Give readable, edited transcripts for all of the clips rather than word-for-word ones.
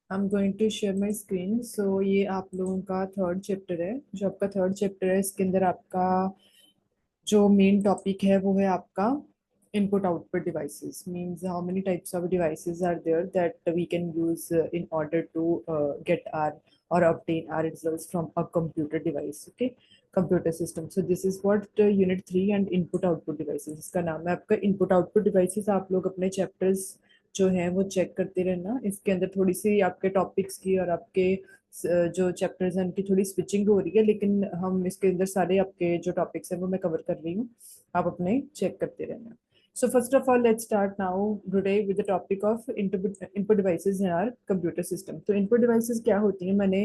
I am going to share my screen. So ये आप लोगों का थर्ड चैप्टर है। जो आपका थर्ड चैप्टर है इसके अंदर आपका जो मेन टॉपिक है वो है आपका input output devices. Means how many types of devices are there that we can use in order to get our or obtain our results from a computer device. Okay, computer system. So this is what unit 3 and input output devices इसका नाम है आपका input output devices। आप लोग अपने chapters जो हैं वो चेक करते रहना। इसके अंदर थोड़ी सी आपके टॉपिक्स की और आपके जो चैप्टर्स हैं उनकी थोड़ी स्विचिंग हो रही है, लेकिन हम इसके अंदर सारे आपके जो टॉपिक्स हैं वो मैं कवर कर रही हूँ। आप अपने चेक करते रहना। So first of all, let's start now today with the topic of input devices in our computer system. तो input devices क्या होती हैं? मैंने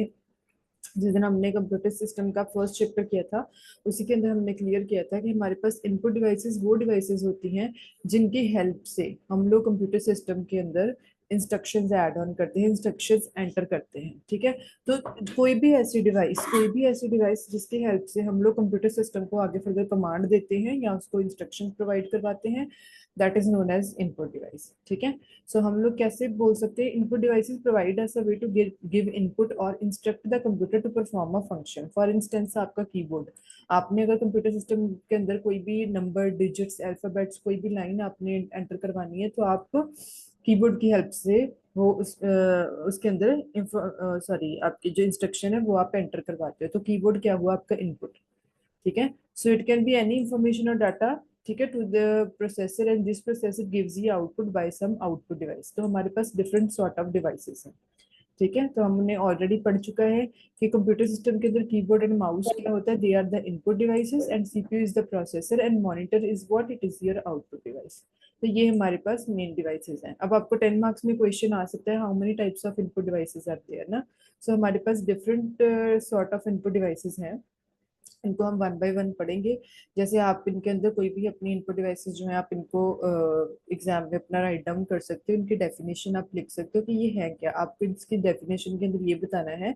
जिस दिन हमने कंप्यूटर सिस्टम का फर्स्ट चैप्टर किया था उसी के अंदर हमने क्लियर किया था कि हमारे पास इनपुट डिवाइसेस वो डिवाइसेस होती हैं जिनकी हेल्प से हम लोग कंप्यूटर सिस्टम के अंदर इंस्ट्रक्शंस ऐड ऑन करते हैं, इंस्ट्रक्शंस एंटर करते हैं। ठीक है, तो कोई भी ऐसी डिवाइस जिसकी हेल्प से हम लोग कंप्यूटर सिस्टम को आगे फर्दर कमांड देते हैं या उसको इंस्ट्रक्शन प्रोवाइड करवाते हैं, that is known as input device. ठीक है, सो हम लोग कैसे बोल सकते हैं? Input devices provide us a way to give input और instruct the computer to perform a function. For instance आपका कीबोर्ड, आपने अगर कंप्यूटर सिस्टम के अंदर कोई भी नंबर, डिजिट्स, अल्फाबेट्स, कोई भी लाइन आपने एंटर करवानी है तो आप कीबोर्ड की हेल्प से उसके अंदर सॉरी आपकी जो इंस्ट्रक्शन है वो आप एंटर करवाते हो। तो कीबोर्ड क्या हुआ? आपका इनपुट। ठीक है, so it can be any information और डाटा, ठीक है, to the processor and this processor gives you output by some output device. तो हमारे पास डिफरेंट सॉर्ट ऑफ डिवाइसेस हैं। ठीक है, तो हमने ऑलरेडी पढ़ चुका है कि कंप्यूटर सिस्टम के अंदर कीबोर्ड एंड माउस क्या होता है। They are the input devices and CPU is the processor and monitor is what it is your output device. तो ये हमारे पास मेन डिवाइसेस हैं। अब आपको 10 मार्क्स में क्वेश्चन आ सकता है how many types of input devices are there ना। सो हमारे पास different sort of input devices हैं। इनको हम वन बाय वन पढ़ेंगे। जैसे आप इनके अंदर कोई भी अपनी इनपुट डिवाइसेस जो है आप इनको एग्जाम में अपना राइट डाउन कर सकते हो। इनकी डेफिनेशन आप लिख सकते हो कि ये है क्या। आपको इसकी डेफिनेशन के अंदर ये बताना है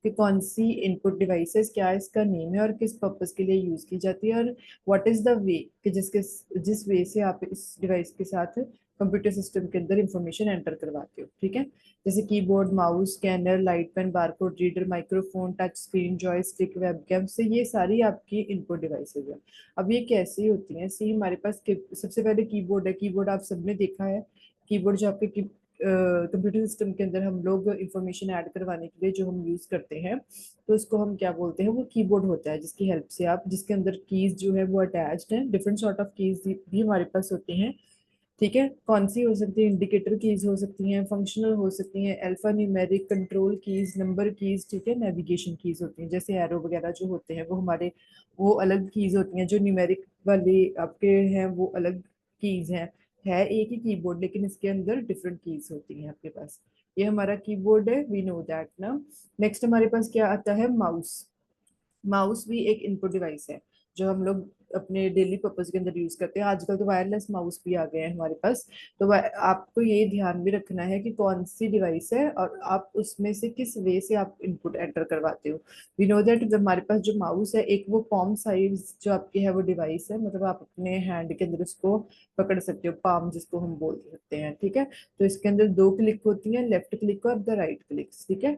कि कौन सी इनपुट डिवाइसेस, क्या इसका नेम है और किस पर्पस के लिए यूज की जाती है, और व्हाट इज द वे कि जिस वे से आप इस डिवाइस के साथ कंप्यूटर सिस्टम के अंदर इंफॉर्मेशन एंटर करवाते हो। ठीक है, जैसे keyboard, mouse, scanner, light pen, barcode reader, microphone, touch screen, joystick, webcam, से ये सारी आपकी इनपुट डिवाइसेज हैं। अब ये कैसी होती हैं? सी हमारे पास सबसे पहले कीबोर्ड है। कीबोर्ड आप सबने देखा है। कीबोर्ड जो आपके कंप्यूटर सिस्टम के अंदर हम लोग इंफॉर्मेशन ऐड करवाने के लिए जो हम यूज करते हैं तो उसको हम क्या बोलते हैं? वो कीबोर्ड होता है जिसकी हेल्प से आप, जिसके अंदर कीज जो है वो अटैच्ड है। डिफरेंट सॉर्ट ऑफ कीज भी हमारे पास होती हैं। ठीक है, कौन सी हो सकती है? इंडिकेटर कीज हो सकती हैं, फंक्शनल हो सकती हैं, alpha numeric, control keys, number keys, ठीक है, नेविगेशन कीज होती हैं। जैसे एरो वगैरह जो होते हैं वो हमारे वो अलग कीज होती हैं। जो न्यूमेरिक वाले आपके हैं वो अलग कीज हैं। है एक ही कीबोर्ड लेकिन इसके अंदर डिफरेंट कीज होती हैं आपके पास। ये हमारा कीबोर्ड है, वी नो दैट ना। नेक्स्ट हमारे पास क्या आता है? माउस। माउस भी एक इनपुट डिवाइस है जो हम लोग अपने डेली पर्पज के अंदर यूज करते हैं। आजकल तो वायरलेस माउस भी आ गए हैं हमारे पास। तो आपको ये ध्यान भी रखना है कि कौन सी डिवाइस है और आप उसमें से किस वे से आप इनपुट एंटर करवाते हो। वी नो दैट जब हमारे पास जो माउस है, एक वो पॉम साइज जो आपकी है वो डिवाइस है, मतलब आप अपने हैंड के अंदर उसको पकड़ सकते हो, पाम जिसको हम बोल सकते हैं। ठीक है, तो इसके अंदर दो क्लिक होती हैं, लेफ्ट क्लिक और द राइट क्लिक। ठीक है,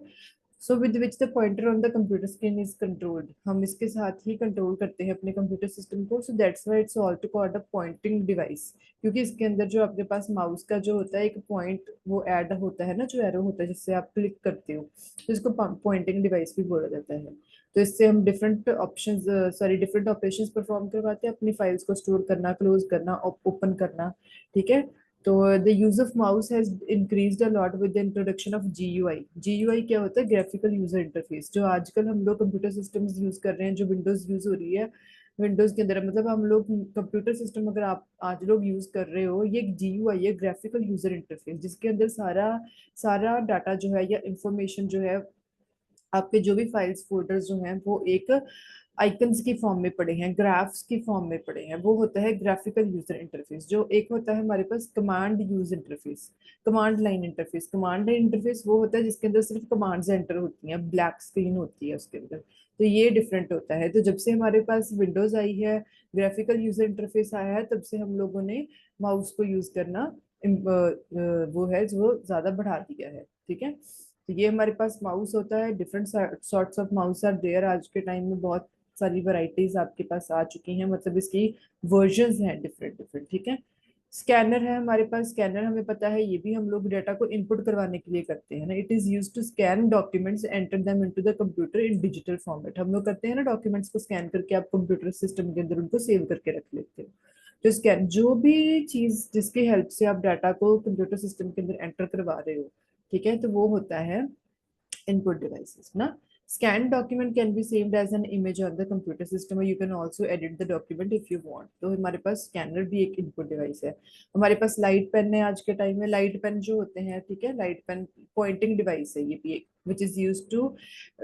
so with which the pointer on the computer screen is controlled. हम इसके साथ ही कंट्रोल करते हैं अपने कंप्यूटर सिस्टम को। So that's why it's also called a pointing device, क्योंकि इसके अंदर जो आपके पास माउस का जो होता है एक पॉइंट वो ऐड होता है ना, जो एरो होता है जिससे आप क्लिक करते हो, तो इसको पॉइंटिंग डिवाइस भी बोला जाता है। तो इससे हम different options different operations perform करवाते हैं। अपनी फाइल्स को स्टोर करना, क्लोज करना, ओपन करना। ठीक है, तो the use of mouse has increased a lot with the introduction of GUI. GUI क्या होता है? Graphical user interface. जो आजकल हम लोग कंप्यूटर सिस्टम्स यूज कर रहे हैं, जो विंडोज यूज हो रही है, विंडोज के अंदर मतलब हम लोग कंप्यूटर सिस्टम अगर आप आज लोग यूज कर रहे हो, ये जीयूआई है, ग्राफिकल यूजर इंटरफेस, जिसके अंदर सारा सारा डाटा जो है या इंफॉर्मेशन जो है, आपके जो भी फाइल्स फोल्डर्स जो हैं वो एक आइकन्स की फॉर्म में पड़े हैं, ग्राफ्स की फॉर्म में पड़े हैं। वो होता है ग्राफिकल यूजर इंटरफेस। जो एक होता है हमारे पास command use interface, command line interface. Command line interface वो होता है जिसके अंदर सिर्फ कमांड्स एंटर होती हैं, ब्लैक स्क्रीन होती है उसके अंदर। तो ये डिफरेंट होता है। तो जब से हमारे पास विंडोज आई है, ग्राफिकल यूजर इंटरफेस आया है, तब से हम लोगों ने माउस को यूज करना वो है जो ज्यादा बढ़ा दिया है। ठीक है, तो ये हमारे पास माउस होता है, different sorts of mouse are there. आज के टाइम में बहुत सारी वैरायटीज आपके पास आ चुकी हैं, मतलब इसकी वर्जन्स हैं डिफरेंट डिफरेंट, ठीक है। स्कैनर है हमारे पास। स्कैनर हमें पता है, ये भी हम लोग डाटा को इनपुट करवाने के लिए करते हैं ना। It is use to scan documents, enter them into the computer in digital format. हम लोग करते हैं ना, डॉक्यूमेंट्स को स्कैन करके आप कंप्यूटर सिस्टम के अंदर उनको सेव करके रख लेते हो। तो स्कैन जो भी चीज जिसकी हेल्प से आप डाटा को कंप्यूटर सिस्टम के अंदर एंटर करवा रहे हो, ठीक है, तो वो होता है input devices ना। scanned document can be saved as an image on the computer system or you can also edit the document if you want। तो हमारे पास स्कैनर भी एक इनपुट डिवाइस है। हमारे पास लाइट पेन है आज के टाइम में। लाइट पेन जो होते हैं, ठीक है, लाइट पेन पॉइंटिंग डिवाइस है ये भी एक, which is use to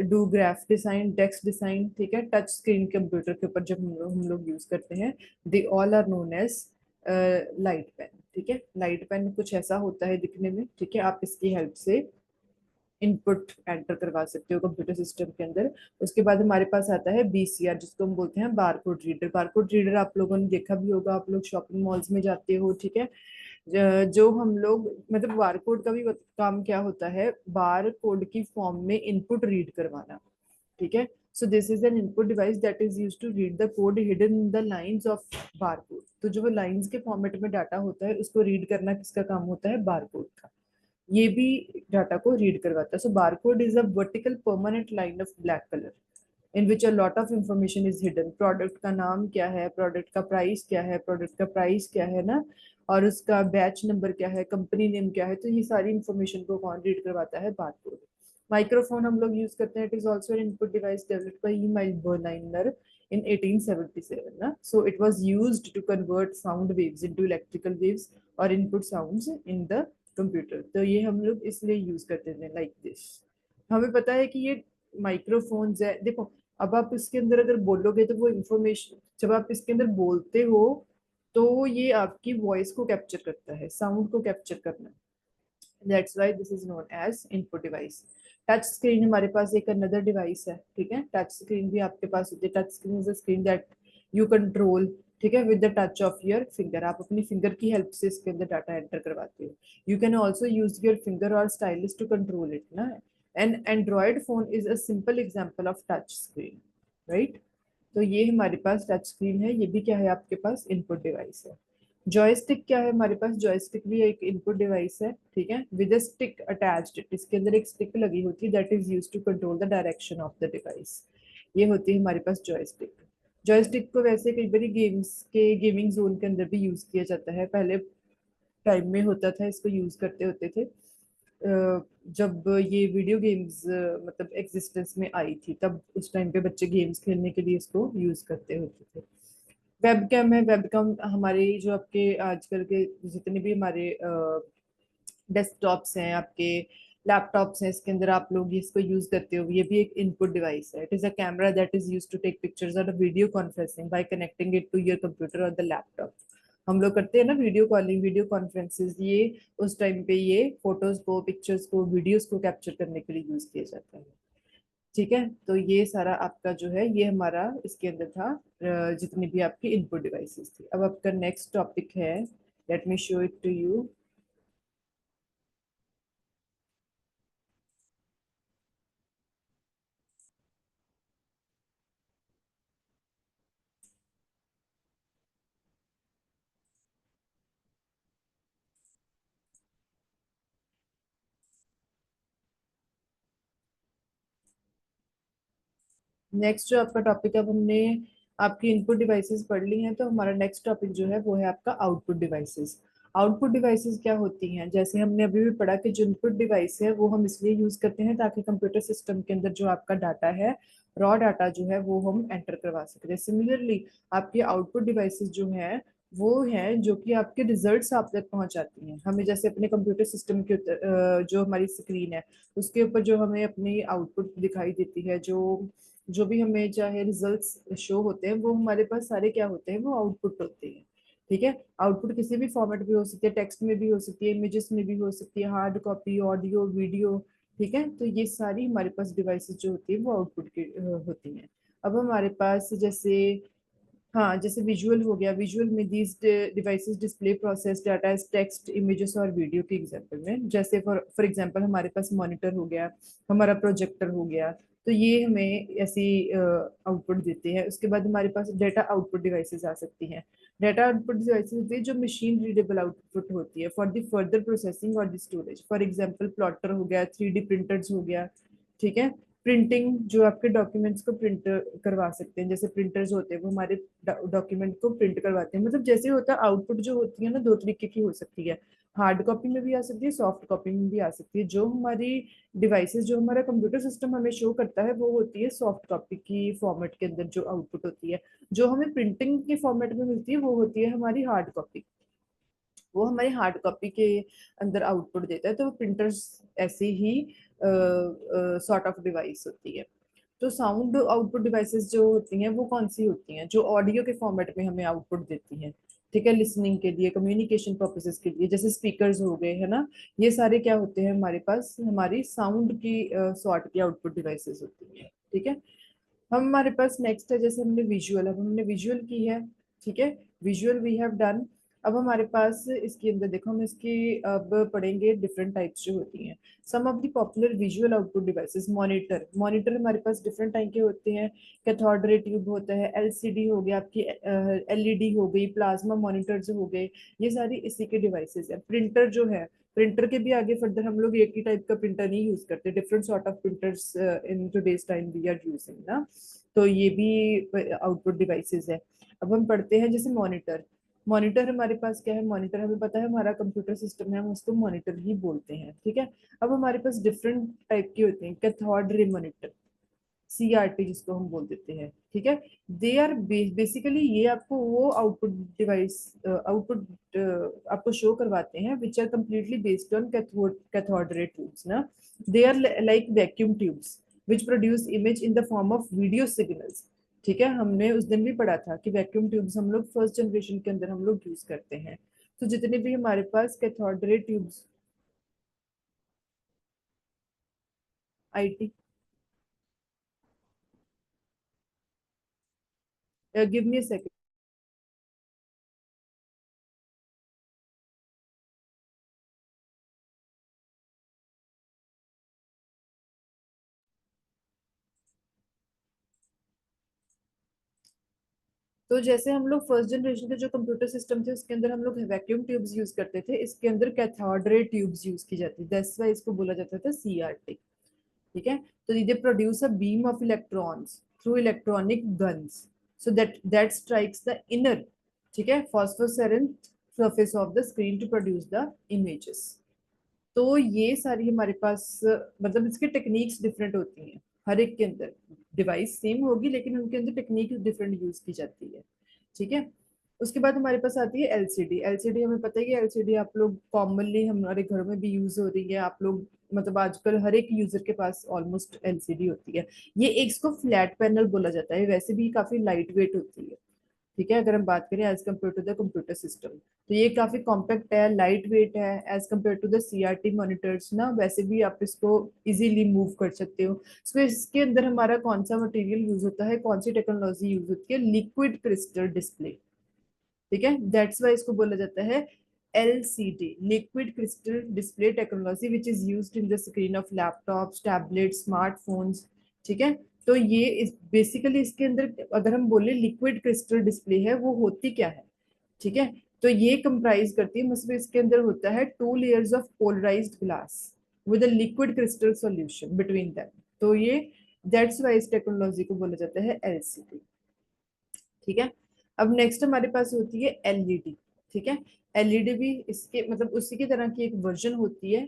do graph design, text design, ठीक है। टच स्क्रीन कंप्यूटर के ऊपर जब हम लोग यूज करते हैं, they all are known as light pen, ठीक है। लाइट पेन कुछ ऐसा होता है दिखने में, ठीक है। आप इसकी हेल्प से इनपुट एंटर करवा सकते हो कंप्यूटर सिस्टम के अंदर। उसके बाद हमारे पास आता है बीसीआर, जिसको हम बोलते हैं बारकोड रीडर। बारकोड रीडर आप लोगों ने देखा भी होगा, आप लोग शॉपिंग मॉल्स में जाते हो, ठीक है। जो हम लोग, मतलब बारकोड का भी काम क्या होता है, बार कोड की फॉर्म में इनपुट रीड करवाना, ठीक है। So this is an input device that is use to read the code hidden in the lines of barcode. तो जो वो लाइंस के फॉर्मेट में डाटा होता है, उसको रीड करना किसका काम होता है, बारकोड का। ये भी डाटा को रीड करवाता है। So barcode is a vertical permanent line of black colour in which a lot of information is hidden. Product का नाम क्या है, प्रोडक्ट का प्राइस क्या है, प्रोडक्ट का प्राइस क्या है ना, और उसका बैच नंबर क्या है, कंपनी नेम क्या है, तो ये सारी इंफॉर्मेशन को कौन रीड करवाता है, बारकोड। माइक्रोफोन हम लोग यूज करते हैं। It is also an input device developed by Emile Berliner in 1877 ना। So it was used to convert sound waves into electrical waves or input sounds in the computer. तो ये हम लोग इसलिए यूज करते थे लाइक दिस। हमें पता है कि ये माइक्रोफोन्स है, देखो। अब आप इसके अंदर अगर बोलोगे तो वो इंफॉर्मेशन, जब आप इसके अंदर बोलते हो तो ये आपकी वॉइस को कैप्चर करता है, साउंड को कैप्चर करना। That's why this is known as input device. Touch screen हमारे पास एक अनदर डिवाइस है, ठीक है। टच स्क्रीन भी आपके पास होती है। Touch screen is a screen that you control, ठीक है, with the touch of your finger. आप अपनी फिंगर की हेल्प से इसके अंदर डाटा एंटर करवाते हो। You can also use your finger और स्टाइलिस टू कंट्रोल इट ना। N Android phone is a simple example of touch screen, right. तो ये हमारे पास टच स्क्रीन है, ये भी क्या है आपके पास, इनपुट डिवाइस है। जॉयस्टिक क्या है हमारे पास, जॉयस्टिक भी एक इनपुट डिवाइस है, ठीक है, विद अ स्टिक अटैच्ड। इसके अंदर एक स्टिक लगी होती है that is use to control the direction of the device. ये होती है हमारे पास जॉयस्टिक। जॉयस्टिक को वैसे कई बार गेम्स के गेमिंग जोन के अंदर भी यूज किया जाता है। पहले टाइम में होता था, इसको यूज करते होते थे जब ये वीडियो गेम्स मतलब एग्जिस्टेंस में आई थी, तब उस टाइम पे बच्चे गेम्स खेलने के लिए इसको यूज करते होते थे। वेबकैम है। वेबकैम हमारे जो आपके आजकल के जितने भी हमारे डेस्कटॉप्स हैं, आपके लैपटॉप्स हैं, इसके अंदर आप लोग इसको यूज करते हो। ये भी एक इनपुट डिवाइस है। It is a camera that is use to take pictures और video conferencing by connecting it to your computer और द लैपटॉप। हम लोग करते हैं ना वीडियो कॉलिंग, वीडियो कॉन्फ्रेंसेस, ये उस टाइम पे ये फोटोज को, पिक्चर्स को, वीडियोस को कैप्चर करने के लिए यूज किया जाता है, ठीक है। तो ये सारा आपका जो है, ये हमारा इसके अंदर था जितनी भी आपकी इनपुट डिवाइसेस थी। अब आपका नेक्स्ट टॉपिक है, let me show it to you. Next जो आपका टॉपिक है, अब हमने आपकी इनपुट डिवाइसेस पढ़ ली हैं, तो हमारा नेक्स्ट टॉपिक जो है वो है आपका आउटपुट डिवाइसेस। आउटपुट डिवाइसेस क्या होती हैं, जैसे हमने अभी भी पढ़ा कि जो इनपुट डिवाइस है वो हम इसलिए यूज करते हैं ताकि कंप्यूटर सिस्टम के अंदर जो आपका डाटा है, रॉ डाटा जो है वो हम एंटर करवा सकते हैं। सिमिलरली आपके आउटपुट डिवाइसेस जो है वो हैं जो कि आपके रिजल्ट्स आप तक पहुंचाती हैं। हमें जैसे अपने कंप्यूटर सिस्टम के जो हमारी स्क्रीन है उसके ऊपर जो हमें अपनी आउटपुट दिखाई देती है, जो जो भी हमें चाहे रिजल्ट्स शो होते हैं, वो हमारे पास सारे क्या होते हैं, वो आउटपुट होते हैं, ठीक है। आउटपुट किसी भी फॉर्मेट में हो सकती है, टेक्स्ट में भी हो सकती है, इमेजेस में भी हो सकती है, हार्ड कॉपी, ऑडियो, वीडियो, ठीक है। तो ये सारी हमारे पास डिवाइसेस जो होती है वो आउटपुट की होती हैं। अब हमारे पास जैसे हाँ, जैसे विजुअल हो गया, विजुअल में these devices display process data as text, images और वीडियो के एग्जांपल में, जैसे फॉर फॉर एग्जांपल हमारे पास मॉनिटर हो गया, हमारा प्रोजेक्टर हो गया, तो ये हमें ऐसी आउटपुट देते हैं। उसके बाद हमारे पास डेटा आउटपुट डिवाइसेस आ सकती हैं। डेटा आउटपुट डिवाइसेस होती है जो मशीन रीडेबल आउटपुट होती है फॉर द फर्दर प्रोसेसिंग और the storage. For example plotter हो गया, 3D प्रिंटर्स हो गया, ठीक है। प्रिंटिंग, जो आपके डॉक्यूमेंट्स को प्रिंट करवा सकते हैं, जैसे प्रिंटर्स होते हैं वो हमारे डॉक्यूमेंट को प्रिंट करवाते हैं। मतलब जैसे होता है आउटपुट जो होती है ना, दो तरीके की हो सकती है, हार्ड कॉपी में भी आ सकती है, सॉफ्ट कॉपी में भी आ सकती है। जो हमारी डिवाइसेस, जो हमारा कंप्यूटर सिस्टम हमें शो करता है वो होती है सॉफ्ट कॉपी की फॉर्मेट के अंदर जो आउटपुट होती है। जो हमें प्रिंटिंग के फॉर्मेट में मिलती है वो होती है हमारी हार्ड कॉपी। वो हमारी हार्ड कॉपी के अंदर आउटपुट देता है। तो प्रिंटर्स ऐसे ही सॉर्ट ऑफ डिवाइस होती है। तो साउंड आउटपुट डिवाइसेस जो होती हैं वो कौन सी होती हैं? जो ऑडियो के फॉर्मेट में हमें आउटपुट देती हैं, ठीक है, लिसनिंग के लिए, कम्युनिकेशन पर्पसेस के लिए, जैसे स्पीकर्स हो गए, है ना। ये सारे क्या होते हैं हमारे पास, हमारी साउंड की सॉर्ट की आउटपुट डिवाइसेस होती हैं, ठीक है। हम हमारे पास नेक्स्ट है, जैसे हमने विजुअल, अब हमने विजुअल की है, ठीक है, विजुअल वी हैव डन। अब हमारे पास इसके अंदर देखो, हम इसकी अब पढ़ेंगे डिफरेंट टाइप्स जो होती हैं। Some of the popular visual output devices, monitor. Monitor हमारे पास डिफरेंट टाइप के होते हैं। कैथोड रे ट्यूब होता है, एलसीडी हो गया आपकी, एलईडी हो गई, प्लाज्मा मॉनिटर्स हो गए, ये सारी इसी के डिवाइसेस है। प्रिंटर जो है, प्रिंटर के भी आगे फर्दर हम लोग एक ही टाइप का प्रिंटर नहीं यूज करते, different sort of printers in today's time we are using ना। तो ये भी आउटपुट डिवाइसेस है। अब हम पढ़ते हैं जैसे मॉनिटर। मॉनिटर हमारे पास क्या है? मॉनिटर हमें पता है हमारा कंप्यूटर सिस्टम है, हम उसको मॉनिटर ही बोलते हैं, ठीक है। अब हमारे पास डिफरेंट टाइप के होते हैं, कैथोड रे मॉनिटर, सीआरटी जिसको हम बोल देते हैं, ठीक है। दे आर बेसिकली, ये आपको वो आउटपुट डिवाइस, आउटपुट आपको शो करवाते हैं which are completely based on cathode ray tubes ना। They are like vacuum tubes which produce image in the form of video signals, ठीक है। हमने उस दिन भी पढ़ा था कि वैक्यूम ट्यूब्स हम लोग फर्स्ट जनरेशन के अंदर हम लोग यूज करते हैं। तो जितने भी हमारे पास cathode ray tubes, IT, give me a, तो जैसे हम लोग फर्स्ट जनरेशन के जो कंप्यूटर सिस्टम थे उसके अंदर हम लोग वैक्यूम ट्यूब्स यूज करते थे, इसके अंदर कैथोड रे ट्यूब्स यूज की जाती, दैट्स व्हाई इसको बोला जाता था सीआरटी, ठीक है। तो they produce a beam of electrons through electronic guns, so that strikes the inner, ठीक है, phosphorescent surface of the screen to produce the images. तो ये सारी हमारे पास मतलब इसकी टेक्निक्स डिफरेंट होती हैं, हर एक के अंदर डिवाइस सेम होगी लेकिन उनके अंदर टेक्निक डिफरेंट यूज की जाती है, ठीक है। उसके बाद हमारे पास आती है एलसीडी। एलसीडी हमें पता है कि एलसीडी आप लोग कॉमनली हमारे घरों में भी यूज हो रही है, आप लोग मतलब आजकल हर एक यूजर के पास ऑलमोस्ट एलसीडी होती है। ये एक इसको फ्लैट पैनल बोला जाता है, वैसे भी काफी लाइट वेट होती है, ठीक है। अगर हम बात करें as compare to the computer system, तो ये काफी कॉम्पैक्ट है, लाइट वेट है as compare to the CRT monitors ना। वैसे भी आप इसको इजीली मूव कर सकते हो। सो इसके अंदर हमारा कौन सा मटेरियल यूज होता है, कौन सी टेक्नोलॉजी यूज होती है? लिक्विड क्रिस्टल डिस्प्ले, ठीक है। दैट्स वाई इसको बोला जाता है LCD, liquid crystal display technology, which is used in the screen of laptops, tablet, smartphones, ठीक है। तो ये इस बेसिकली इसके अंदर अगर हम बोले लिक्विड क्रिस्टल डिस्प्ले है, वो होती क्या है, ठीक है। तो ये कंप्राइज करती है, मतलब इसके अंदर होता है 2 layers of polarised glass with a liquid crystal solution between them. तो ये दैट्स वाई इस टेक्नोलॉजी को बोला जाता है LCD, ठीक है। अब नेक्स्ट हमारे पास होती है एलईडी, ठीक है। एलईडी भी इसके मतलब उसी की तरह की एक वर्जन होती है,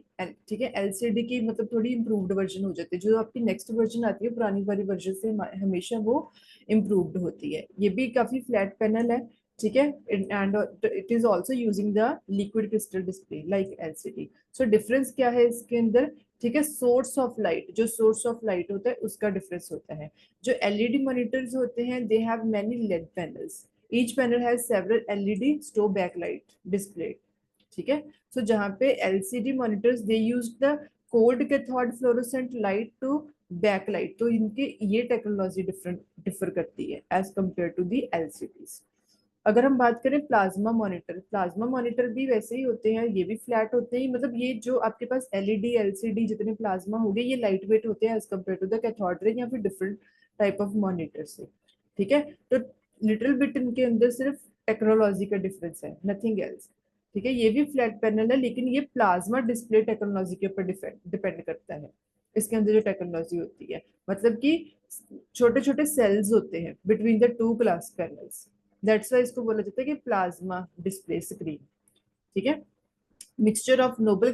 ठीक है। एलसीडी की मतलब थोड़ी इम्प्रूव्ड वर्जन हो जाती है, जो आपकी नेक्स्ट वर्जन आती है पुरानी वाली वर्जन से हमेशा वो इम्प्रूव्ड होती है। ये भी काफी फ्लैट पैनल है, ठीक है, and it is also using the liquid crystal display like LCD. So difference क्या है इसके अंदर, ठीक है? सोर्स ऑफ लाइट, जो सोर्स ऑफ लाइट होता है उसका डिफरेंस होता है। जो एलईडी मॉनिटर्स होते हैं they have many LED panels, each panel has several LED to backlight display, ठीक है। सो जहाँ पे LCD monitors they use the cold cathode fluorescent light to backlight, तो इनके ये टेक्नोलॉजी डिफर करती है as compare to the LCDs. अगर हम बात करें प्लाज्मा मॉनिटर भी वैसे ही होते हैं, ये भी फ्लैट होते हैं, मतलब ये जो आपके पास एलईडी एलसीडी जितने प्लाज्मा हो गए ये लाइट वेट होते हैं as compare to the cathode ray या फिर डिफरेंट टाइप ऑफ मॉनिटर से। ठीक है, तो लिटिल बिट इनके अंदर सिर्फ टेक्नोलॉजी का डिफरेंस है, नथिंग एल्स। ठीक है, ये भी फ्लैट पैनल है लेकिन ये प्लाज्मा डिस्प्ले टेक्नोलॉजी के ऊपर डिपेंड करता है। इसके अंदर जो टेक्नोलॉजी होती है मतलब कि छोटे छोटे सेल्स होते हैं between the two glass panels, that's why इसको बोला जाता है कि प्लाज्मा डिस्प्ले स्क्रीन। ठीक है, मिक्सचर ऑफ नोबल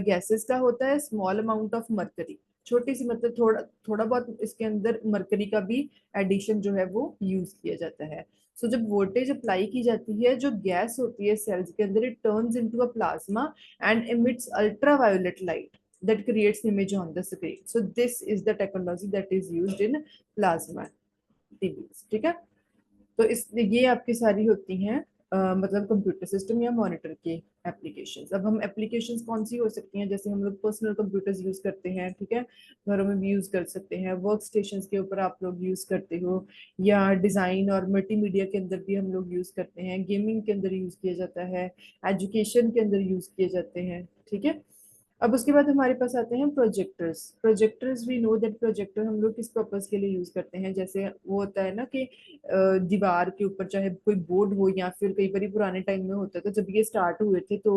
गैसेस का होता है, स्मॉल अमाउंट ऑफ मरकरी, छोटी सी मतलब थोड़ा थोड़ा बहुत इसके अंदर मरकरी का भी एडिशन जो है वो यूज किया जाता है। सो जब वोल्टेज अप्लाई की जाती है जो गैस होती है सेल्स के अंदर, it turns into a plasma and emits ultraviolet light that creates image on the screen. So this is the technology that is used in plasma TVs. ठीक है, तो इस ये आपकी सारी होती हैं मतलब कंप्यूटर सिस्टम या मॉनिटर के एप्लीकेशंस। अब हम एप्लीकेशंस कौन सी हो सकती हैं, जैसे हम लोग पर्सनल कंप्यूटर्स यूज करते हैं, ठीक है, घरों में भी यूज कर सकते हैं, वर्क स्टेशन के ऊपर आप लोग यूज करते हो, या डिजाइन और मल्टीमीडिया के अंदर भी हम लोग यूज करते हैं, गेमिंग के अंदर यूज किया जाता है, एजुकेशन के अंदर यूज किए जाते हैं। ठीक है, अब उसके बाद हमारे पास आते हैं projectors. Projectors we know that projector हम लोग किस पर्पज के लिए यूज करते हैं, जैसे वो होता है ना कि दीवार के ऊपर चाहे कोई बोर्ड हो या फिर कई बार पुराने टाइम में होता था जब ये स्टार्ट हुए थे तो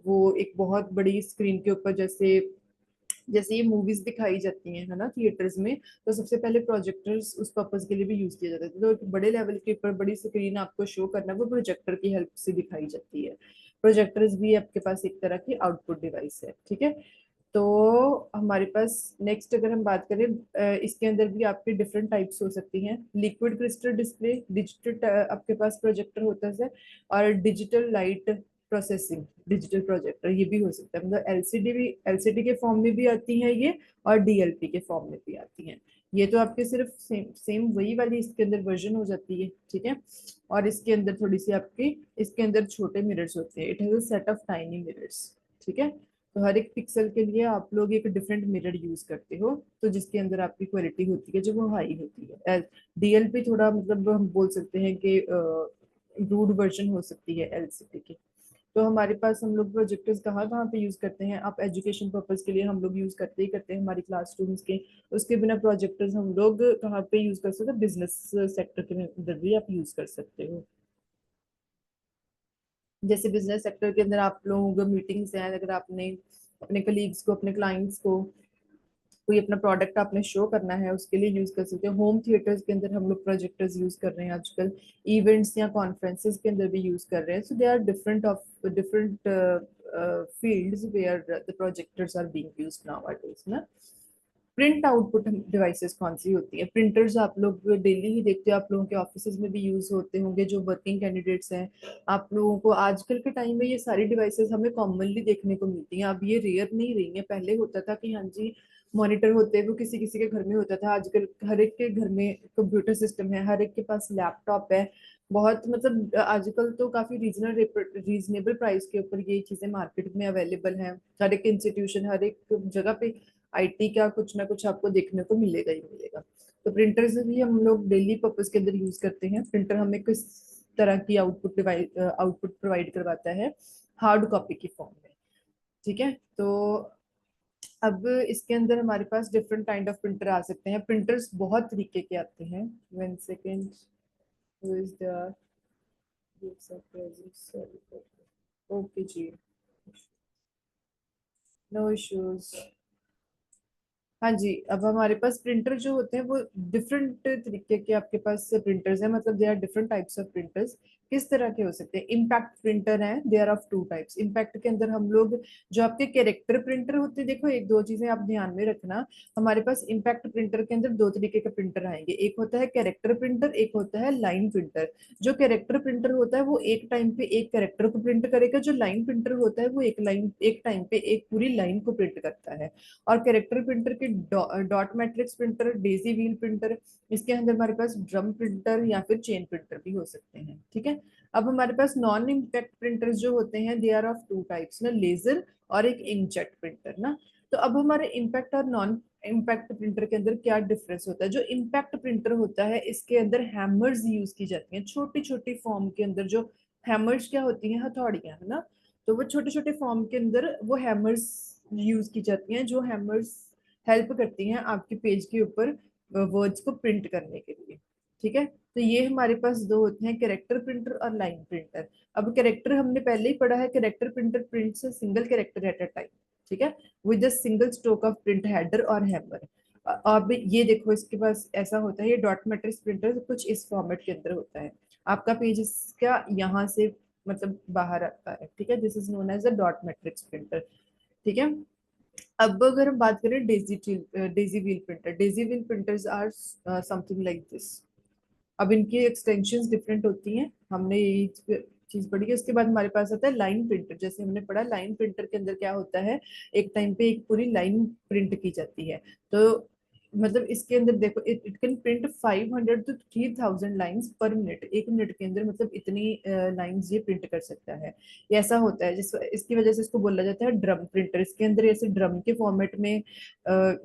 वो एक बहुत बड़ी स्क्रीन के ऊपर जैसे जैसे ये मूवीज दिखाई जाती हैं है ना थिएटर्स में, तो सबसे पहले प्रोजेक्टर्स उस पर्पज के लिए भी यूज किया जाता था। तो एक बड़े लेवल के ऊपर बड़ी स्क्रीन आपको शो करना वो प्रोजेक्टर की हेल्प से दिखाई जाती है। प्रोजेक्टर्स भी आपके पास एक तरह की आउटपुट डिवाइस है। ठीक है, तो हमारे पास नेक्स्ट अगर हम बात करें इसके अंदर भी आपके डिफरेंट टाइप्स हो सकती हैं। लिक्विड क्रिस्टल डिस्प्ले डिजिटल आपके पास प्रोजेक्टर होता है, और digital light processing digital projector ये भी हो सकता है, मतलब एलसीडी भी एलसीडी के फॉर्म में भी आती है ये, और डीएलपी के फॉर्म में भी आती हैं। ये तो आपके सिर्फ सेम वही वाली इसके अंदर वर्जन हो जाती है। ठीक है, और इसके अंदर थोड़ी सी आपकी इसके अंदर छोटे मिरर्स होते हैं, it has a set of tiny mirrors. ठीक है, तो हर एक पिक्सल के लिए आप लोग एक डिफरेंट मिरर यूज करते हो, तो जिसके अंदर आपकी क्वालिटी होती है जो वो हाई होती है। डीएलपी थोड़ा मतलब हम बोल सकते हैं कि रूड वर्जन हो सकती है एलसीडी की। तो हमारे पास हम लोग प्रोजेक्टर्स कहाँ कहाँ पे यूज करते हैं, आप एजुकेशन पर्पज के लिए हम लोग यूज करते ही करते हैं हमारी क्लास रूम्स के। उसके बिना प्रोजेक्टर्स हम लोग कहाँ पे यूज कर सकते हैं, बिजनेस सेक्टर के अंदर भी आप यूज कर सकते हो। जैसे बिजनेस सेक्टर के अंदर आप लोग मीटिंग्स हैं, अगर आपने अपने कलीग्स को अपने क्लाइंट्स को कोई अपना प्रोडक्ट आपने शो करना है उसके लिए यूज कर सकते हैं। होम थिएटर्स के अंदर हम लोग प्रोजेक्टर्स यूज कर रहे हैं आजकल, इवेंट्स या कॉन्फ्रेंसेस के अंदर भी यूज कर रहे हैं। So they are different fields where the projectors are being used nowadays ना। प्रिंट आउटपुट डिवाइसेस कौन सी होती है, प्रिंटर्स आप लोग डेली ही देखते हो, आप लोगों के ऑफिस में भी यूज होते होंगे जो वर्किंग कैंडिडेट्स हैं। आप लोगों को आजकल के टाइम में ये सारी डिवाइसेस हमें कॉमनली देखने को मिलती हैं, अब ये रेयर नहीं रही है। पहले होता था कि हाँ जी मॉनिटर होते हैं वो किसी किसी के घर में होता था, आजकल हर एक के घर में कंप्यूटर सिस्टम है, हर एक के पास लैपटॉप है। बहुत मतलब आजकल तो काफी रीजनेबल प्राइस के ऊपर ये चीजें मार्केट में अवेलेबल हैं। हर एक इंस्टीट्यूशन हर एक जगह पे आईटी का कुछ ना कुछ आपको देखने को मिलेगा ही मिलेगा। तो प्रिंटर से भी हम लोग डेली पर्पज के अंदर यूज करते हैं। प्रिंटर हमें किस तरह की आउटपुट प्रोवाइड करवाता है, हार्ड कॉपी की फॉर्म में। ठीक है, तो अब इसके अंदर हमारे पास डिफरेंट काइंड ऑफ प्रिंटर आ सकते हैं। प्रिंटर्स बहुत तरीके के आते हैं। 1 second, who is the okay जी, नो इश्यूज। हाँ जी, अब हमारे पास प्रिंटर जो होते हैं वो डिफरेंट तरीके के आपके पास प्रिंटर्स हैं, मतलब they are different types of printers. किस तरह के हो सकते हैं, इम्पैक्ट प्रिंटर है, they are of 2 types. Impact के अंदर हम लोग जो आपके कैरेक्टर प्रिंटर होते हैं, देखो एक दो चीजें आप ध्यान में रखना, हमारे पास इम्पैक्ट प्रिंटर के अंदर 2 तरीके के प्रिंटर आएंगे, एक होता है कैरेक्टर प्रिंटर, एक होता है लाइन प्रिंटर। जो कैरेक्टर प्रिंटर होता है वो एक टाइम पे एक कैरेक्टर को प्रिंट करेगा, जो लाइन प्रिंटर होता है वो एक टाइम पे एक पूरी लाइन को प्रिंट करता है। और कैरेक्टर प्रिंटर के dot matrix printer, daisy wheel printer, इसके अंदर हमारे पास ड्रम प्रिंटर या फिर चेन प्रिंटर भी हो सकते हैं। ठीक है, अब हमारे पास नॉन इम्पैक्ट प्रिंटर्स जो होते हैं दे आर ऑफ 2 टाइप्स ना, लेजर और एक इंकजेट प्रिंटर ना। तो अब हमारे इम्पैक्ट और नॉन इम्पैक्ट प्रिंटर के अंदर क्या डिफरेंस होता है। जो इम्पैक्ट प्रिंटर होता है इसके अंदर हैमर्स यूज की जाती हैं, छोटी छोटी फॉर्म के अंदर। जो हैमर्स क्या होती हैं, हथौड़ियां है ना, तो वो छोटे छोटे फॉर्म के अंदर वो हैमर्स यूज की जाती हैं, जो हैमर्स हेल्प करती हैं आपके पेज के ऊपर वर्ड्स को प्रिंट करने के लिए। ठीक है, तो ये हमारे पास दो होते हैं, कैरेक्टर प्रिंटर और लाइन प्रिंटर। अब कैरेक्टर हमने पहले ही पढ़ा है, character printer prints a single character at a time. ठीक है, with a single stroke of print header और हैमर। अब ये देखो इसके पास ऐसा होता है, ये डॉट मैट्रिक्स प्रिंटर कुछ इस फॉर्मेट के अंदर होता है। आपका पेज इसका यहाँ से मतलब बाहर आता है। ठीक है, this is known as a dot matrix printer. ठीक है, अब अगर हम बात करें daisy wheel printer, daisy wheel printers are something like this. अब इनकी एक्सटेंशंस डिफरेंट होती हैं, हमने ये चीज पढ़ी है। उसके बाद हमारे पास आता है लाइन प्रिंटर। जैसे हमने पढ़ा, लाइन प्रिंटर के अंदर क्या होता है, एक टाइम पे एक पूरी लाइन प्रिंट की जाती है। तो मतलब इसके अंदर देखो, it can print 500 to 3000 lines पर मिनट। एक मिनट के अंदर मतलब इतनी लाइंस ये प्रिंट कर सकता है। ये ऐसा होता है जिस इसकी वजह से इसको बोला जाता है ड्रम प्रिंटर। इसके अंदर ऐसे ड्रम के फॉर्मेट में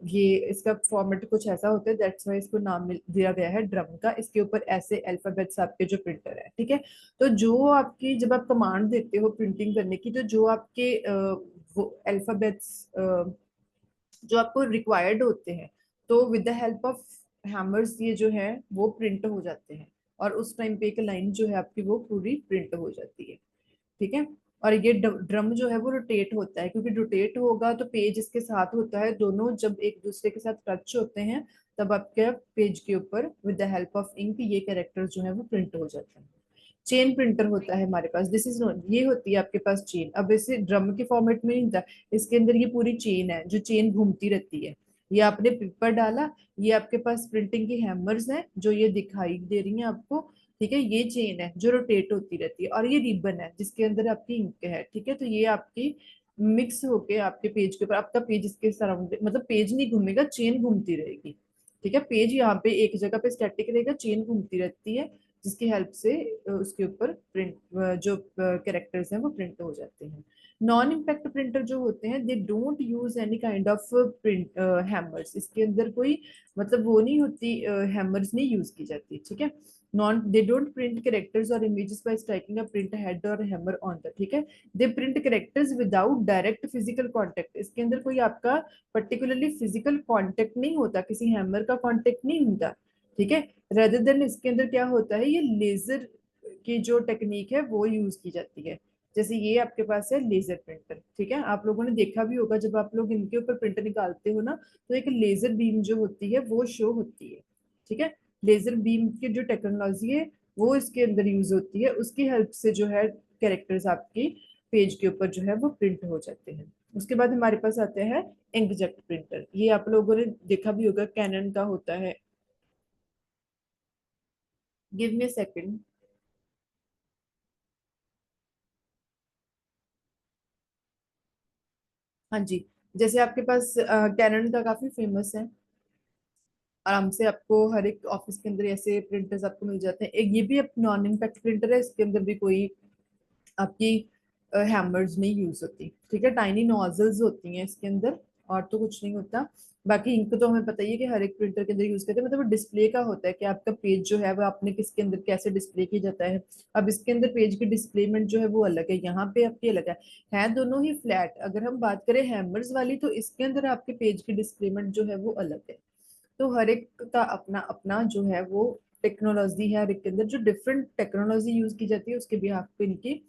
ये इसका फॉर्मेट कुछ ऐसा होता है, दैट्स वाई इसको नाम दिया गया है ड्रम का। इसके ऊपर ऐसे अल्फाबेट्स आपके जो प्रिंटर है। ठीक है, तो जो आपकी जब आप कमांड देते हो प्रिंटिंग करने की, तो जो आपके वो अल्फाबेट्स जो आपको रिक्वायर्ड होते हैं, तो with the help of hammers ये जो है वो प्रिंट हो जाते हैं। और उस टाइम पे एक लाइन जो है आपकी वो पूरी प्रिंट हो जाती है। ठीक है, और ये ड्रम जो है वो रोटेट होता है, क्योंकि रोटेट होगा तो पेज इसके साथ होता है, दोनों जब एक दूसरे के साथ टच होते हैं तब आपके पेज के ऊपर with the help of ink ये कैरेक्टर्स जो है वो प्रिंट हो जाते हैं। चेन प्रिंटर होता है हमारे पास, दिस इज नोन, ये होती है आपके पास चेन। अब इसे ड्रम के फॉर्मेट में नहीं होता, इसके अंदर ये पूरी चेन है जो चेन घूमती रहती है। ये आपने पेपर डाला, ये आपके पास प्रिंटिंग की हैमर्स हैं जो ये दिखाई दे रही हैं आपको। ठीक है, ये चेन है जो रोटेट होती रहती है, और ये रिबन है जिसके अंदर आपकी इंक है। ठीक है, तो ये आपकी मिक्स होके आपके पेज के ऊपर, आपका पेज इसके सराउंड मतलब पेज नहीं घूमेगा, चेन घूमती रहेगी। ठीक है, पेज यहाँ पे एक जगह पे स्टैटिक रहेगा, चेन घूमती रहती है, जिसकी हेल्प से उसके ऊपर प्रिंट जो कैरेक्टर्स हैं वो प्रिंट हो जाते हैं। नॉन इम्पैक्ट प्रिंटर जो होते हैं, they don't use any kind of print hammers. इसके अंदर कोई मतलब वो नहीं होती, हैमर्स नहीं यूज की जाती। ठीक है, non they don't print characters और images by striking a print head और हैमर ऑन द। ठीक है, they print characters without direct physical contact. इसके अंदर कोई आपका पर्टिकुलरली फिजिकल कांटेक्ट नहीं होता, किसी हैमर का कांटेक्ट नहीं होता। ठीक है, रेदर देन इसके अंदर क्या होता है, ये लेजर की जो टेक्निक है वो यूज की जाती है। जैसे ये आपके पास है लेजर प्रिंटर। ठीक है, आप लोगों ने देखा भी होगा जब आप लोग इनके ऊपर प्रिंटर निकालते हो ना, तो एक लेजर बीम जो होती है वो शो होती है। ठीक है, लेजर बीम की जो टेक्नोलॉजी है वो इसके अंदर यूज होती है, उसकी हेल्प से जो है कैरेक्टर्स आपकी पेज के ऊपर जो है वो प्रिंट हो जाते हैं। उसके बाद हमारे पास आते हैं इंकजेट प्रिंटर। ये आप लोगों ने देखा भी होगा, कैनन का होता है। Give me second. हाँ जी, जैसे आपके पास कैनन का काफी फेमस है, आराम से आपको हर एक ऑफिस के अंदर ऐसे प्रिंटर्स आपको मिल जाते हैं। एक ये भी नॉन इम्पैक्ट प्रिंटर है, इसके अंदर भी कोई आपकी हैमर्स नहीं यूज होती। ठीक है, टाइनी नोजल्स होती हैं इसके अंदर, और तो कुछ नहीं होता। बाकी इंक तो हमें पता ही है कि हर एक प्रिंटर के अंदर यूज करते हैं, मतलब डिस्प्ले का होता है कि आपका पेज जो है वो आपने किसके अंदर कैसे डिस्प्ले किया जाता है। अब इसके अंदर पेज की डिस्प्लेमेंट जो है वो अलग है, यहाँ पे आपकी अलग है दोनों ही फ्लैट। अगर हम बात करें हैमर्स वाली, तो इसके अंदर आपके पेज की डिस्प्लेमेंट जो है वो अलग है। तो हर एक का अपना अपना जो है वो टेक्नोलॉजी है, हर एक के अंदर जो डिफरेंट टेक्नोलॉजी यूज की जाती है उसके बिहाफ पे इनकी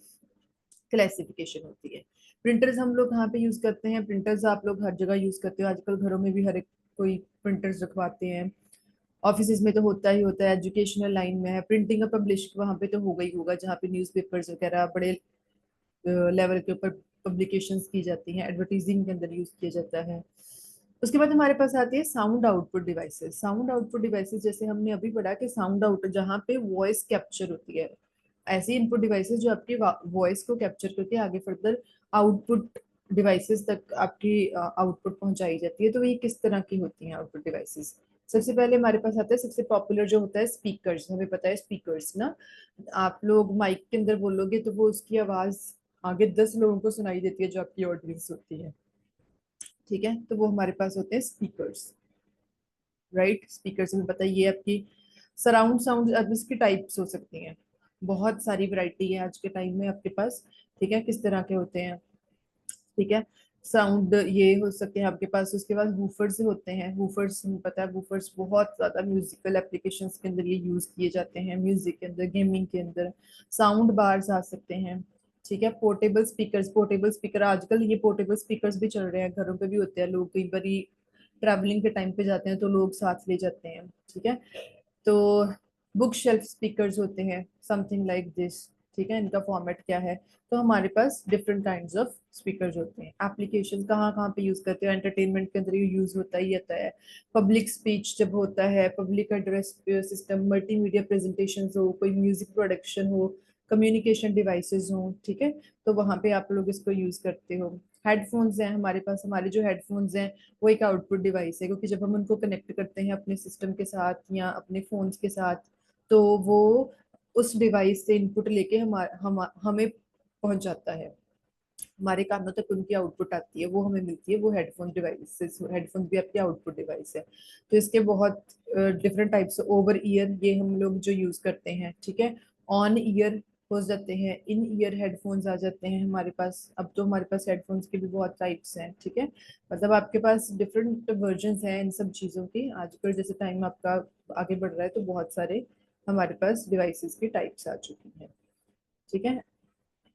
क्लासिफिकेशन होती है। प्रिंटर्स हम लोग कहाँ पे यूज करते हैं, प्रिंटर्स आप लोग हर जगह यूज करते हो, आजकल घरों में भी हर एक कोई प्रिंटर्स रखवाते हैं। ऑफिस में तो होता ही होता है, एजुकेशनल लाइन में है, प्रिंटिंग का पब्लिश वहां पे तो होगा ही होगा, जहाँ पे न्यूज़पेपर्स वगैरह बड़े लेवल के ऊपर पब्लिकेशंस की जाती हैं, एडवर्टाइजिंग के अंदर यूज किया जाता है। उसके बाद हमारे पास आती है sound output devices. Sound output devices जैसे हमने अभी पढ़ा कि साउंड आउट जहाँ पे वॉइस कैप्चर होती है, ऐसी इनपुट डिवाइसेस जो आपकी वॉइस को कैप्चर करके आगे फर्दर आउटपुट डिवाइसेस तक आपकी आउटपुट पहुंचाई जाती है। तो ये किस तरह की होती हैं आउटपुट डिवाइसेस। सबसे पहले हमारे पास आता है, सबसे पॉपुलर जो होता है स्पीकर्स। हमें पता है स्पीकर्स ना, आप लोग माइक के अंदर बोलोगे तो वो उसकी आवाज आगे 10 लोगों को सुनाई देती है जो आपकी ऑडियंस होती है। ठीक है, तो वो हमारे पास होते हैं स्पीकर्स। राइट। स्पीकर से भी पता है, ये आपकी सराउंड साउंड, अब इसकी टाइप्स हो सकती हैं, बहुत सारी वैरायटी है आज के टाइम में आपके पास, ठीक है, किस तरह के होते हैं, ठीक है। साउंड ये हो सकते हैं आपके पास, उसके बाद वूफर्स होते हैं, वूफर्स हमें पता है, वूफर्स बहुत ज्यादा म्यूजिकल एप्लीकेशंस के अंदर ये यूज किए जाते हैं, म्यूजिक के अंदर, गेमिंग के अंदर। साउंड बार्स आ सकते हैं, ठीक है। पोर्टेबल स्पीकर्स, पोर्टेबल स्पीकर आजकल ये पोर्टेबल स्पीकर्स भी चल रहे हैं, घरों पे भी होते हैं, लोग कई बार ट्रैवलिंग के टाइम पे जाते हैं तो लोग साथ ले जाते हैं, ठीक है। तो बुक शेल्फ स्पीकर्स होते हैं, समथिंग लाइक दिस, ठीक है। इनका फॉर्मेट क्या है, तो हमारे पास डिफरेंट काइंड्स ऑफ स्पीकर्स होते हैं। एप्लीकेशन कहाँ कहाँ पे यूज करते हो, एंटरटेनमेंट के अंदर ये यूज होता ही होता है। पब्लिक स्पीच जब होता है, public address system, multimedia presentation हो, कोई म्यूजिक प्रोडक्शन हो, कम्युनिकेशन डिवाइसेस हो, ठीक है, तो वहां पे आप लोग इसको यूज करते हो। हेडफोन्स हैं हमारे पास, हमारे जो हेडफोन्स हैं वो एक आउटपुट डिवाइस है, क्योंकि जब हम उनको कनेक्ट करते हैं अपने सिस्टम के साथ या अपने फोन्स के साथ, तो वो उस डिवाइस से इनपुट लेके हमें पहुंच जाता है, हमारे कानों तक उनकी आउटपुट आती है, वो हमें मिलती है, वो हेडफोन डिवाइस, हेडफोन भी आपकी आउटपुट डिवाइस है। तो इसके बहुत डिफरेंट टाइप्स, ओवर ईयर ये हम लोग जो यूज करते हैं, ठीक है। ऑन ईयर हो जाते हैं, इन ईयर हेडफोन्स आ जाते हैं हमारे पास। अब तो हमारे पास हेडफोन्स के भी बहुत टाइप्स हैं, ठीक है, मतलब आपके पास डिफरेंट वर्जन्स हैं इन सब चीज़ों के। आजकल जैसे टाइम आपका आगे बढ़ रहा है, तो बहुत सारे हमारे पास डिवाइसेस की टाइप्स आ चुकी हैं, ठीक है।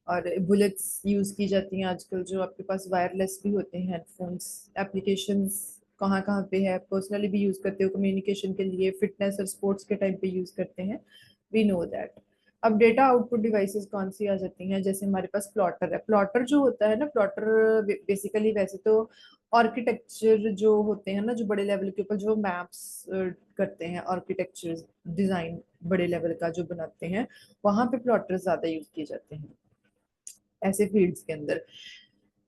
और बुलेट्स यूज की जाती हैं आजकल, जो आपके पास वायरलेस भी होते हैं हेडफोन्स। एप्लीकेशंस कहाँ कहाँ पे है, पर्सनली भी यूज करते हो कम्युनिकेशन के लिए, फिटनेस और स्पोर्ट्स के टाइम पे यूज करते हैं, वी नो दैट। अब डेटा आउटपुट डिवाइसेस कौन सी आ जाती हैं, जैसे हमारे पास प्लॉटर है। प्लॉटर जो होता है ना, प्लॉटर बेसिकली वैसे तो आर्किटेक्चर जो होते हैं ना, जो बड़े लेवल के ऊपर जो मैप्स करते हैं, आर्किटेक्चर डिजाइन बड़े लेवल का जो बनाते हैं, वहां पे प्लॉटर ज्यादा यूज किए जाते हैं ऐसे फील्ड्स के अंदर।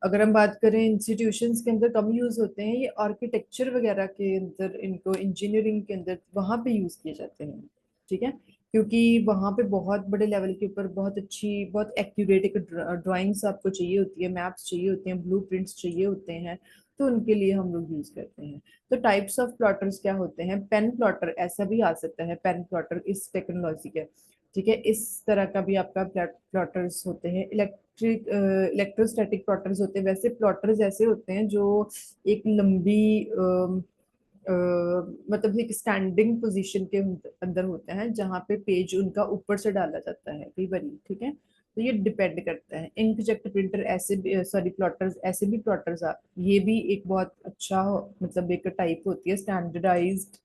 अगर हम बात करें इंस्टीट्यूशंस के अंदर कम यूज होते हैं, ये आर्किटेक्चर वगैरह के अंदर, इनको इंजीनियरिंग के अंदर वहां पे यूज किए जाते हैं, ठीक है, क्योंकि वहां पे बहुत बड़े लेवल के ऊपर बहुत अच्छी, बहुत एक्यूरेट एक ड्राइंग्स आपको चाहिए होती है, मैप्स चाहिए होते हैं, ब्लूप्रिंट्स चाहिए होते हैं, तो उनके लिए हम लोग यूज करते हैं। तो टाइप्स ऑफ प्लॉटर्स क्या होते हैं, पेन प्लॉटर ऐसा भी आ सकता है, पेन प्लॉटर इस टेक्नोलॉजी के, ठीक है, इस तरह का भी आपका प्लॉटर्स होते हैं। इलेक्ट्रोस्टैटिक प्लॉटर्स होते हैं, वैसे प्लॉटर्स ऐसे होते हैं जो एक लंबी अ, मतलब एक स्टैंडिंग पोजीशन के अंदर होते हैं, जहाँ पे पेज उनका ऊपर से डाला जाता है कई बार, ठीक है। तो ये डिपेंड करता है। इंकजेट प्रिंटर ऐसे भी, सॉरी प्लॉटर्स ऐसे भी, प्लॉटर्स ये भी एक बहुत अच्छा मतलब एक टाइप होती है, स्टैंडर्डाइज्ड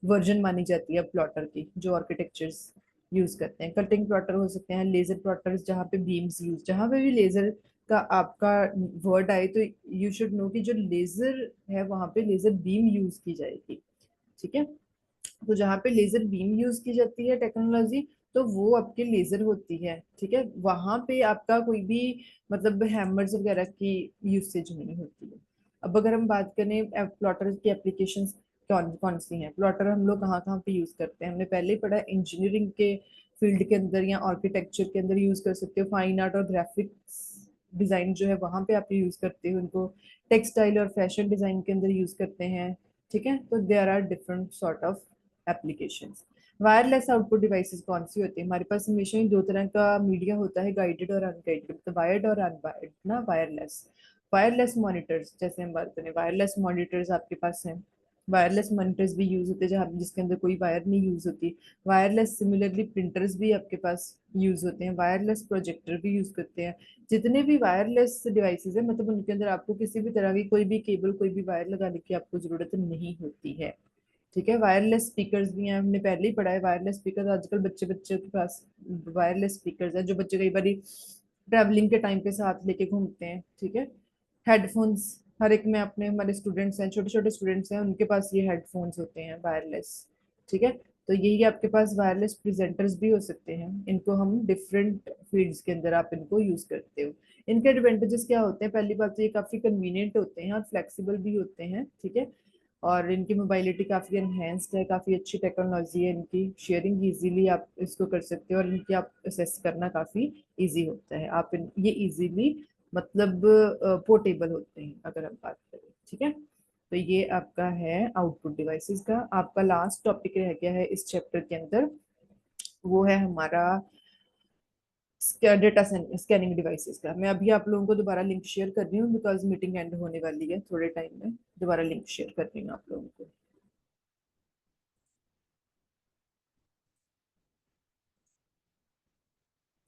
वर्जन मानी जाती है प्लॉटर की, जो आर्किटेक्चर्स यूज करते हैं। कटिंग प्लॉटर हो सकते हैं, लेजर प्लॉटर्स जहाँ पे बीम्स यूज, जहाँ पे भी लेजर का आपका वर्ड आए, तो यू शुड नो कि जो लेजर है वहां पे लेजर बीम यूज की जाएगी, ठीक है। तो जहाँ पे लेजर बीम यूज की जाती है टेक्नोलॉजी, तो वो आपके लेजर होती है, ठीक है, वहां पे आपका कोई भी मतलब हैमर्स वगैरह की यूसेज नहीं होती है। अब अगर हम बात करें प्लॉटर की एप्लीकेशन कौन कौन सी हैं, प्लॉटर हम लोग कहाँ कहाँ पे यूज करते हैं, हमने पहले ही पढ़ा, इंजीनियरिंग के फील्ड के अंदर या आर्किटेक्चर के अंदर यूज कर सकते हो, फाइन आर्ट और ग्राफिक्स डिजाइन जो है वहां पे आप यूज करते हो उनको, टेक्सटाइल और फैशन डिजाइन के अंदर यूज करते हैं, ठीक है। तो there are different sort of applications. Wireless output devices कौन सी होती है, हमारे पास हमेशा ही दो तरह का मीडिया होता है, गाइडेड और अनगाइडेड, तो वायर्ड और अनवायर्ड ना, वायरलेस। वायरलेस मॉनिटर्स, जैसे हम बात करें, वायरलेस मॉनिटर्स आपके पास हैं, वायरलेस मॉनिटर्स भी यूज होते हैं जहाँ जिसके अंदर कोई वायर नहीं यूज होती। वायरलेस सिमिलरली प्रिंटर्स भी आपके पास यूज होते हैं, वायरलेस प्रोजेक्टर भी यूज करते हैं। जितने भी वायरलेस डिवाइसेस है, मतलब उनके अंदर आपको किसी भी तरह की कोई भी केबल, कोई भी वायर लगाने की आपको जरूरत नहीं होती है, ठीक है। वायरलेस स्पीकर्स भी हैं, हमने पहले ही पढ़ा है वायरलेस स्पीकर, आजकल बच्चे बच्चे के पास वायरलेस स्पीकर्स हैं, जो बच्चे कई बार ट्रैवलिंग के टाइम पे साथ लेके घूमते हैं, ठीक है। हेडफोन्स, हर एक में अपने हमारे स्टूडेंट्स हैं, छोटे छोटे स्टूडेंट्स हैं, उनके पास ये हेडफोन्स होते हैं वायरलेस, ठीक है। तो यही आपके पास वायरलेस प्रेजेंटर्स भी हो सकते हैं, इनको हम डिफरेंट फील्ड्स के अंदर आप इनको यूज करते हो। इनके एडवांटेजेस क्या होते हैं, पहली बात तो ये काफी कन्वीनियंट होते हैं और फ्लेक्सिबल भी होते हैं, ठीक है, और इनकी मोबाइलिटी काफ़ी एनहेंस्ड है, काफ़ी अच्छी टेक्नोलॉजी है इनकी, शेयरिंग इजीली आप इसको कर सकते हो, और इनकी आप असेस करना काफ़ी इजी होता है, आप ये इजीली मतलब पोर्टेबल होते हैं अगर हम बात करें, ठीक है। तो ये आपका है आउटपुट डिवाइसेस का। आपका लास्ट टॉपिक रह गया है इस चैप्टर के अंदर, वो है हमारा डेटा स्कैनिंग डिवाइसेस का। मैं अभी आप लोगों को दोबारा लिंक शेयर कर रही हूँ बिकॉज मीटिंग एंड होने वाली है थोड़े टाइम में। दोबारा लिंक शेयर कर रही हूँ आप लोगों को।